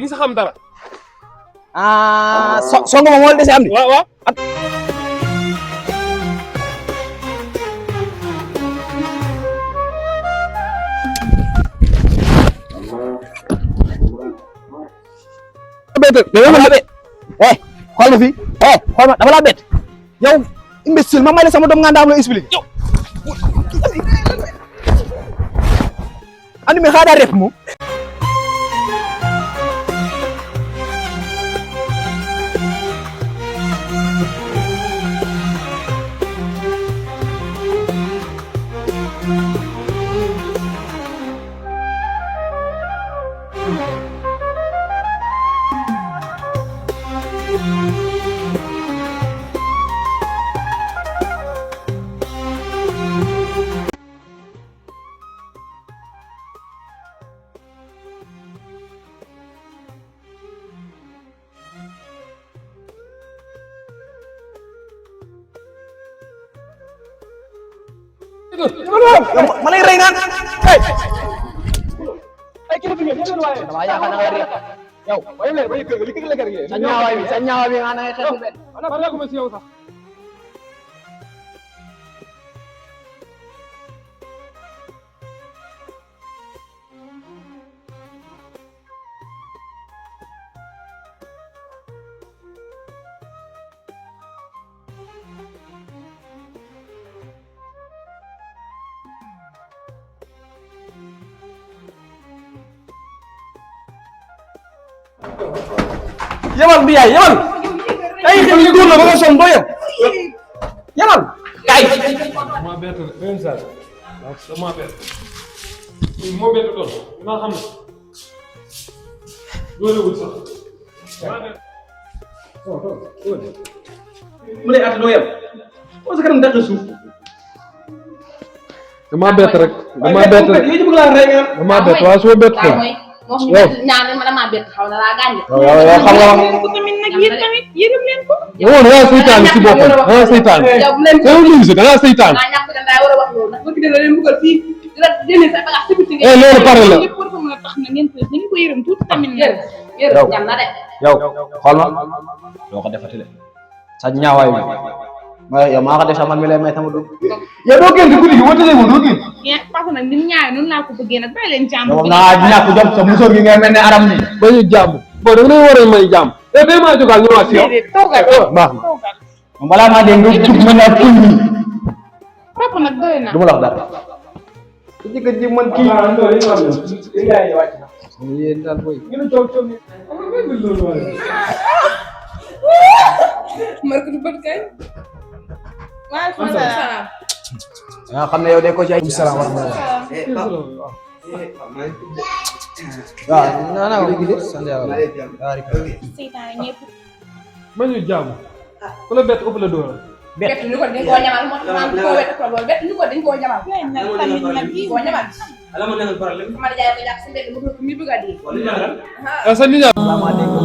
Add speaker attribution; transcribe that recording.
Speaker 1: li sa xam dara.
Speaker 2: songo ma moo dese am ni.
Speaker 1: waaw.
Speaker 2: xool ma fii xool ma dama laa bett yow imbécile ma may la sama doom nga ndaam la expliqué yow andi me xaadaa ref moom ma lay rey naan ay kii bi ngeen waaye dama yaakaar na nga rek yow way leen bay kër li kër la kër gi sa ñaawaay bi nga na ngay xeex be
Speaker 1: ana par ko ma ci yow sax
Speaker 2: yamal bi yaay yamal ay xel ni góor la ba nga son doo yow yamal kay
Speaker 1: ma bett ben sa sama bett mo bett doon ma xam doole wut sax
Speaker 2: mu lay at doo yow ko sa kanam daq suuf
Speaker 1: dama bett rek dama bett waaw soo bett ko
Speaker 3: yow ñaanal ma dama bett xaw na laa gaañ.
Speaker 2: yow xam nga
Speaker 3: ko tamit nag yéen tamit yërëm leen ko.
Speaker 1: yow da nga seytaan ci boppam da nga seytaan
Speaker 3: yow bu leen ko
Speaker 1: da nga seytaan
Speaker 3: maa ñàkk da war a wax loolu ndax bëgg na leen bëggal fii dina génne sa bagage ci biti
Speaker 1: loolu pare la
Speaker 3: lépp war ko mën a tax na ngeen ko yërëm tuuti tamit yërëm ñam na de
Speaker 2: yow xool ma doo ko defati de sa ñaawaay bi yow maa ko def sax man mi lay may sama dugg yow doo génn guddi gi wotale mo doo génn
Speaker 3: parce que nag ni ñaaw noonu laa ko bëggee nag bàyyi leen jàmm
Speaker 2: yow naa ñàkk jom sa musóor gi ngay mel ne aram ni
Speaker 1: ba ñu jàmm bon da nga war a may jàmm te day maa jógal ñëwaat si yow
Speaker 3: toogal
Speaker 1: baax na
Speaker 2: moom balaa maa dee nga jug ma ne ak kuñ mi
Speaker 3: papa nag doy na
Speaker 2: du ma la wax dara su jëkkër ji man kii yéen daal boy
Speaker 3: marko du bët kay maaleykum salaam
Speaker 2: nga xam ne yow de ko ci ay salaam wa rahmatulah waaw naa léegi de sant yàlla
Speaker 3: seytaane ñëpp
Speaker 1: ma ñu jàmm ku la bett ëpp la dóoral
Speaker 3: bett ñu ko dañ koo ñamal moo tax ko wet ko lool bett ñu ko dañ koo ñamal nag tamit nag koo ñamal
Speaker 4: ala mo nekkal problème
Speaker 3: ma jaay ko jàpp si mbedd mu mi bëgg a dee
Speaker 1: sa nijaay
Speaker 2: maa dégg